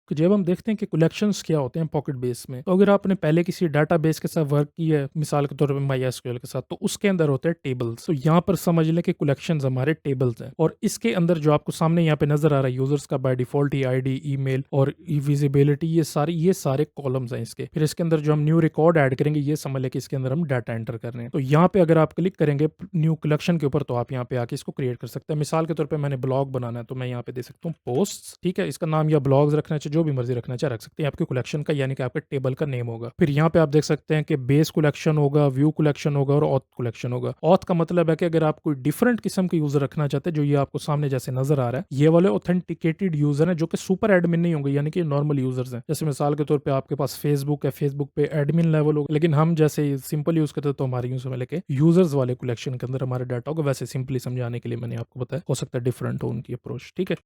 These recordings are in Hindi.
कि जब हम देखते हैं कि कलेक्शंस क्या होते हैं पॉकेट बेस में, तो अगर आपने पहले किसी डाटाबेस के साथ वर्क किया है, मिसाल के तौर पे MySQL के साथ, तो उसके अंदर होते हैं टेबल्स। तो यहाँ पर समझ लें कि कलेक्शंस हमारे टेबल्स हैं, और इसके अंदर जो आपको सामने यहाँ पे नजर आ रहा है यूजर्स का by default he ID, email और विजिबिलिटी, ये सारे कॉलम्स हैं इसके। फिर इसके अंदर जो हम न्यू रिकॉर्ड ऐड करेंगे, ये समझ लें कि इसके अंदर हम डाटा एंटर कर रहे हैं। तो यहाँ पे अगर आप क्लिक करेंगे न्यू कलेक्शन के ऊपर, तो आप यहाँ पे आके इसको क्रिएट कर सकते हैं। मिसाल के तौर पे मैंने ब्लॉग बनाना है, तो मैं यहाँ पे दे सकता हूँ पोस्ट, ठीक है, इसका नाम या ब्लॉग्स रखना चाहिए, जो भी मर्जी रखना चाहिए रख सकते हैं, आपके कलेक्शन का यानी कि आपके टेबल का नेम होगा। फिर यहाँ पे आप देख सकते हैं कि बेस कलेक्शन होगा, व्यू कलेक्शन होगा और ऑथ कलेक्शन होगा। ऑथ का मतलब है कि अगर आप कोई डिफरेंट किस्म के यूजर रखना चाहते हैं, जो ये आपको सामने जैसे नजर आ रहा है, ये वाले ऑथेंटिकेटेड यूजर हैं जो कि सुपर एडमिन नहीं होंगे, यानी कि नॉर्मल यूजर्स हैं। जैसे मिसाल के तौर पे आपके पास फेसबुक है, फेसबुक पे एडमिन लेवल होगा, लेकिन हम जैसे सिंपल यूज करते हैं तो हमारे यूज लेके यूजर्स वाले कलेक्शन के अंदर हमारे डाटा होगा। वैसे सिंपली समझाने के लिए मैंने आपको बताया, हो सकता है डिफरेंट हो उनकी अप्रोच, ठीक है।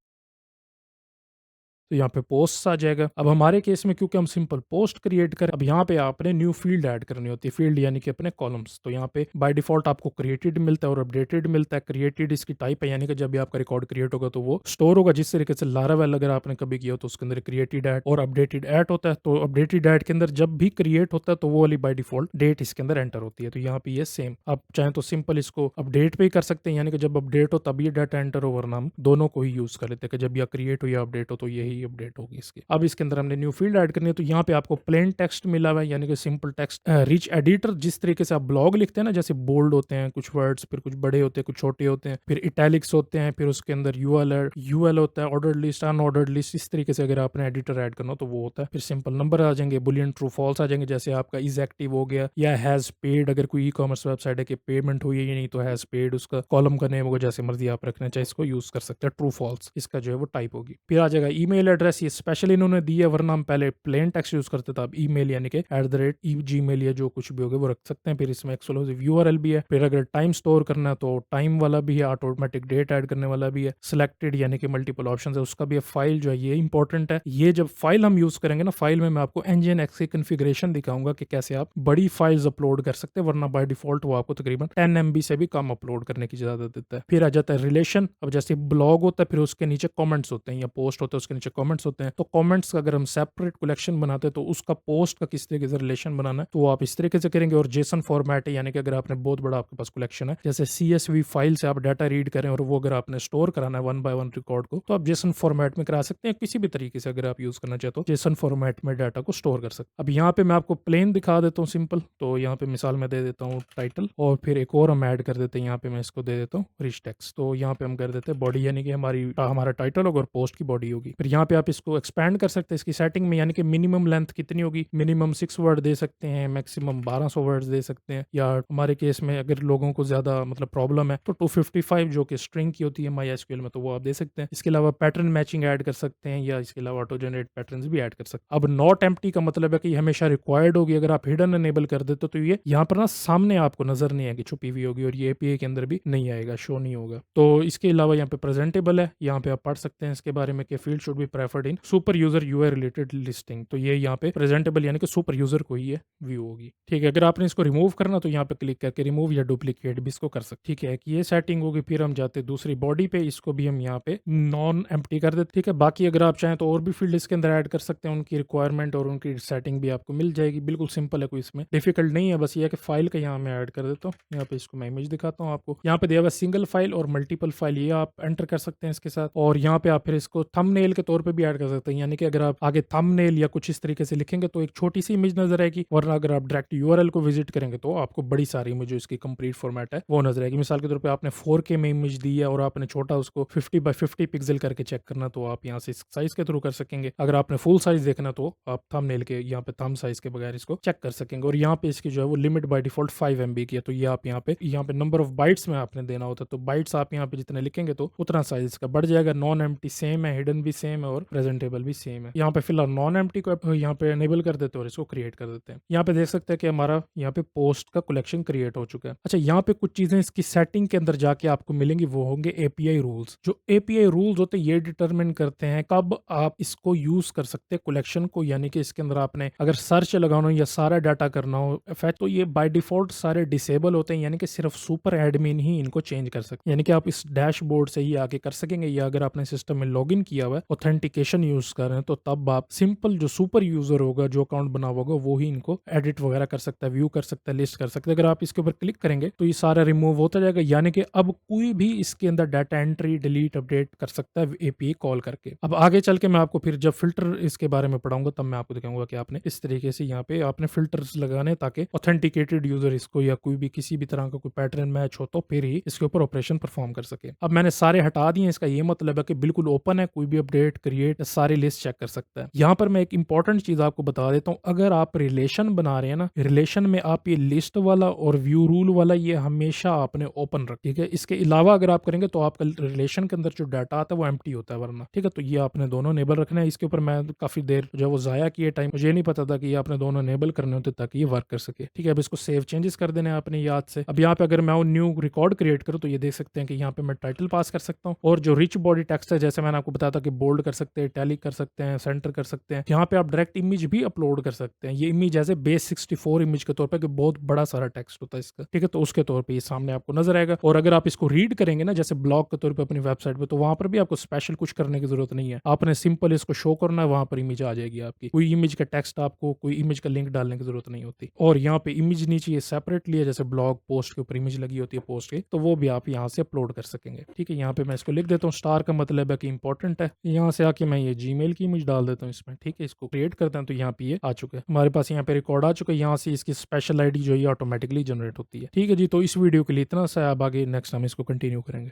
तो यहाँ पे पोस्ट आ जाएगा। अब हमारे केस में क्योंकि हम सिंपल पोस्ट क्रिएट करें, अब यहाँ पे आपने न्यू फील्ड ऐड करनी होती है, फील्ड यानी कि अपने कॉलम्स। तो यहाँ पे बाय डिफॉल्ट आपको क्रिएटेड मिलता है और अपडेटेड मिलता है। क्रिएटेड इसकी टाइप है, यानी कि जब भी आपका रिकॉर्ड क्रिएट होगा तो वो स्टोर होगा, जिस तरीके से लारावेल अगर आपने कभी किया हो तो उसके अंदर क्रिएटेड ऐड और अपडेटेड ऐड होता है। तो अपडेटेड ऐड के अंदर जब भी क्रिएट होता है तो वो वाली बाय डिफॉल्ट डेट इसके अंदर एंटर होती है। तो यहाँ पे ये सेम, आप चाहें तो सिंपल इसको अपडेट पे ही कर सकते हैं, यानी कि जब अपडेट हो तब ये डाटा एंटर हो, वरना हम दोनों को ही यूज कर लेते हैं कि जब या क्रिएट हो या अपडेट हो तो यही अपडेट होगी इसकी। अब इसके अंदर हमने न्यू फील्ड ऐड करनी है, तो यहाँ पे आपको प्लेन टेक्स्ट मिला हुआ है, यानी कि सिंपल टेक्स्ट। रिच एडिटर, जिस तरीके से आप ब्लॉग लिखते हैं ना, जैसे बोल्ड होते हैं कुछ वर्ड्स, फिर कुछ बड़े होते हैं, कुछ छोटे होते हैं, फिर इटैलिक्स होते हैं, फिर उसके अंदर यूएल होता है, ऑर्डर्ड लिस्ट, अनऑर्डर्ड लिस्ट, इस तरीके से अगर आपने एडिटर ऐड करना हो तो वो होता है। फिर सिंपल नंबर आ जाएंगे, बुलियन ट्रू फॉल्स आ जाएंगे, जैसे आपका इज एक्टिव हो गया या हैज पेड, अगर कोई ई कॉमर्स वेबसाइट है कि पेमेंट हुई है या नहीं, तो हैज पेड उसका कॉलम का नेम होगा, जैसे मर्जी आप रखना चाहे इसको यूज कर सकते हैं। ट्रू फॉल्स इसका जो है वो टाइप होगी। फिर आ जाएगा ईमेल एड्रेस, ये स्पेशल इन्होंने दी है, वरना हम पहले प्लेन टेक्स्ट यूज करते थे। अब ईमेल यानी कि @gmail या जो कुछ भी होगा वो रख सकते हैं। फिर इसमें एक्सक्लूसिव यूआरएल भी है। फिर अगर टाइम स्टोर करना है तो टाइम वाला भी है, ऑटोमेटिक डेट ऐड करने वाला भी है, सिलेक्टेड यानी कि मल्टीपल ऑप्शन है उसका भी है। फाइल जो है ये इंपॉर्टेंट है, ये जब फाइल हम यूज करेंगे ना, फाइल में मैं आपको nginx की कॉन्फ़िगरेशन दिखाऊंगा कि कैसे आप बड़ी फाइल्स अपलोड कर सकते हैं, वरना बाय डिफॉल्ट वो आपको तकरीबन 10 MB से भी कम अपलोड करने की इजाजत देता है। फिर आ जाता है रिलेशन। अब जैसे ब्लॉग होता है, फिर उसके नीचे कमेंट्स होते हैं, या पोस्ट होता है उसके नीचे कमेंट्स होते हैं। तो कमेंट्स का अगर हम सेपरेट कलेक्शन बनाते हैं तो उसका पोस्ट का किस तरीके से रिलेशन बनाना है तो वो आप इस तरीके से करेंगे। और जेसन फॉर्मेट है, यानी कि अगर आपने बहुत बड़ा आपके पास कलेक्शन है, जैसे CSV फाइल से आप डाटा रीड करें और वो अगर आपने स्टोर कराना है 1 by 1 रिकॉर्ड को, तो आप जेसन फॉर्मेट में करा सकते हैं। किसी भी तरीके से अगर आप यूज करना चाहते हो जेसन फॉर्मेट में डाटा को स्टोर कर सकते हैं। अब यहाँ पे मैं आपको प्लेन दिखा देता हूँ सिंपल। तो यहाँ पे मिसाल मैं दे देता हूँ टाइटल, और फिर एक और हम ऐड कर देते हैं, यहाँ पे मैं इसको दे देता हूँ रिच टेक्स्ट। तो यहाँ पे हम कर देते हैं बॉडी, यानी कि हमारा टाइटल होगा और पोस्ट की बॉडी होगी। फिर यहाँ पे आप इसको एक्सपैंड कर सकते हैं इसकी सेटिंग में, यानी कि मिनिमम लेंथ कितनी होगी, मिनिमम 6 वर्ड दे सकते हैं, मैक्सिमम 1200 वर्ड्स दे सकते हैं, या हमारे केस में अगर लोगों को ज्यादा मतलब प्रॉब्लम है तो 255 जो कि स्ट्रिंग की होती है MySQL में, तो वो आप दे सकते हैं। इसके अलावा पैटर्न मैचिंग ऐड कर सकते हैं, या इसके अलावा ऑटो जनरेट पैटर्न्स भी ऐड कर सकते हैं। अब नॉट एम्प्टी का मतलब है कि ये हमेशा रिक्वायर्ड होगी। अगर आप हिडन एनेबल कर देते तो ये यहाँ पर ना सामने आपको नजर नहीं आएगी, छुपी हुई होगी, और ये API के अंदर भी नहीं आएगा, शो नहीं होगा। तो इसके अलावा यहाँ पे प्रेजेंटेबल है, यहाँ पे आप पढ़ सकते हैं इसके बारे में कि field should be preferred in super user UI related listing. तो ये यहाँ पे प्रेजेंटेबल यानी कि सुपर यूजर को ही ये व्यू होगी, ठीक है। अगर आपने इसको रिमूव करना तो यहाँ पे क्लिक करके रिमूव या डुप्लीकेट भी इसको कर सकते, ठीक है, कि ये सेटिंग होगी। फिर हम जाते दूसरी बॉडी पे, इसको भी हम यहाँ पे नॉन एम्प्टी कर देते, ठीक है। बाकी अगर आप चाहें तो और भी फील्ड इसके अंदर ऐड कर सकते हैं, उनकी रिक्वायरमेंट और उनकी सेटिंग भी आपको मिल जाएगी। बिल्कुल सिंपल है, कोई इसमें डिफिकल्ट नहीं है। बस ये है कि फाइल का यहाँ मैं ऐड कर देता हूँ। यहाँ पे इसको मैं इमेज दिखाता हूँ आपको। यहाँ पे दिया हुआ सिंगल फाइल और मल्टीपल फाइल, ये आप एंटर कर सकते हैं इसके साथ। और यहाँ पे आप फिर इसको थंबनेल के तौर पे भी ऐड कर सकते हैं, यानी कि अगर आप आगे थंबनेल या कुछ इस तरीके से लिखेंगे तो एक छोटी सी इमेज नजर आएगी, वरना अगर आप डायरेक्ट URL को विजिट करेंगे तो आपको बड़ी सारी इमेज जो इसकी कंप्लीट फॉर्मेट है वो नजर आएगी। मिसाल के तौर पे आपने 4K में इमेज दी है और आपने छोटा उसको 50 by 50 पिक्सल करके चेक करना, तो आप यहाँ से साइज के थ्रू कर सकेंगे। अगर आपने फुल साइज देखना तो आप थंबनेल के यहाँ पे थंब साइज के बगैर इसको चेक कर सकेंगे। और यहाँ पे इसकी जो है वो लिमिट बाय डिफॉल्ट 5 MB की है, तो ये आप यहाँ पे नंबर ऑफ बाइट्स में आपने देना होता है। तो बाइट्स आप यहाँ पे जितने लिखेंगे तो उतना साइज इसका बढ़ जाएगा। नॉन एम्प्टी सेम है, हिडन भी सेम है और प्रेजेंटेबल भी सेम है। यहाँ पे फिलहाल नॉन एम्प्टी को यहाँ पे एनेबल कर देते हैं और इसको क्रिएट कर देते हैं। यहाँ पे देख सकते हैं कि हमारा यहाँ पे पोस्ट का कलेक्शन क्रिएट हो चुका है। अच्छा, यहाँ पे कुछ चीजें इसकी सेटिंग के अंदर जाके आपको मिलेंगी, वो होंगे API रूल्स। जो API रूल्स होते हैं ये डिटरमिन करते हैं कब आप इसको यूज कर सकते हैं कलेक्शन को, यानी कि इसके अंदर आपने अगर सर्च लगाना हो या सारा डाटा करना हो फैच, तो ये बाय डिफॉल्ट सारे डिसेबल होते हैं, यानी कि सिर्फ सुपर एडमिन ही इनको चेंज कर सकते हैं। यानी कि आप इस डैशबोर्ड से ही आके कर सकेंगे, या अगर आपने सिस्टम में लॉगिन किया हुआ है ऑथेंटिकेशन यूज कर रहे हैं तो तब आप सिंपल जो सुपर यूजर होगा, जो अकाउंट बना होगा, वो ही इनको एडिट वगैरह कर सकता है, व्यू कर सकता है, लिस्ट कर सकता है। अगर आप इसके ऊपर क्लिक करेंगे तो ये सारा रिमूव होता जाएगा, यानी कि अब कोई भी इसके अंदर डाटा एंट्री, डिलीट, अपडेट कर सकता है एपीआई कॉल करके। अब आगे चल के मैं आपको फिर जब फिल्टर इसके बारे में पढ़ाऊंगा तब मैं आपको दिखाऊंगा कि आपने इस तरीके से यहाँ पे आपने फिल्टर्स लगाने ताकि ऑथेंटिकेटेड यूजर इसको या कोई भी किसी भी तरह का कोई पैटर्न मैच हो तो फिर ही इसके ऊपर ऑपरेशन परफॉर्म कर सके। अब मैंने सारे हटा दिए, इसका ये मतलब है कि बिल्कुल ओपन है, कोई भी अपडेट, क्रिएट, सारी लिस्ट चेक कर सकता है। यहाँ पर मैं एक इंपॉर्टेंट चीज आपको बता देता हूँ, अगर आप रिलेशन बना रहे हैं ना, रिलेशन में आप ये लिस्ट वाला और व्यू रूल वाला ये हमेशा आपने ओपन रख, ठीक है। इसके अलावा अगर आप करेंगे तो आपका रिलेशन के अंदर जो डाटा आता है वो एम्प्टी होता है वरना, ठीक है। तो ये आपने दोनों नेबल रखना है। इसके ऊपर मैं काफी देर जो वो जाया किए टाइम, मुझे नहीं पता था कि ये आपने दोनों नेबल करने होते ताकि ये वर्क कर सके, ठीक है। अब इसको सेव चेंजेस कर देने आपने याद से। अब यहाँ पे अगर मैं न्यू रिकॉर्ड क्रिएट करूँ तो ये देख सकते हैं कि यहाँ पे मैं टाइटल पास कर सकता हूँ, और जो रिच बॉडी टेक्स्ट है जैसे मैंने आपको बताया था कि बोल्ड कर सकते हैं, टैली कर सकते हैं, सेंटर कर सकते हैं। यहाँ पे आप डायरेक्ट इमेज भी अपलोड कर सकते हैं। ये image as a base 64 image के तौर पर, बहुत बड़ा सारा टेक्स्ट होता है इसका, ठीक है। तो उसके तौर पर ये सामने आपको नजर आएगा। और अगर आप इसको रीड करेंगे ना जैसे ब्लॉग के तौर पर अपनी वेबसाइट पे, तो वहां पर भी आपको स्पेशल कुछ करने की जरूरत नहीं है, आपने सिंपल इसको शो करना है, वहां पर इमेज आ जाएगी आपकी। कोई इमेज का टेक्स्ट, आपको कोई इमेज का लिंक डालने की जरूरत नहीं होती। और यहाँ पे इमेज नीचे ये सेपरेटली है, जैसे ब्लॉग पोस्ट के ऊपर इमेज लगी होती है पोस्ट की, तो वो भी आप यहाँ से अपलोड कर सकेंगे, ठीक है। यहाँ पे मैं इसको लिख देता हूँ, स्टार का मतलब है कि इंपॉर्टेंट है। यहाँ से आके मैं ये जीमेल की इमेज डाल देता हूँ इसमें, ठीक है। इसको क्रिएट करते हैं तो यहाँ पे ये आ चुका है, हमारे पास यहाँ पे रिकॉर्ड आ चुका है। यहाँ से इसकी स्पेशल आईडी जो है ऑटोमेटिकली जनरेट होती है, ठीक है जी। तो इस वीडियो के लिए इतना सा, अब आगे नेक्स्ट हम इसको कंटिन्यू करेंगे।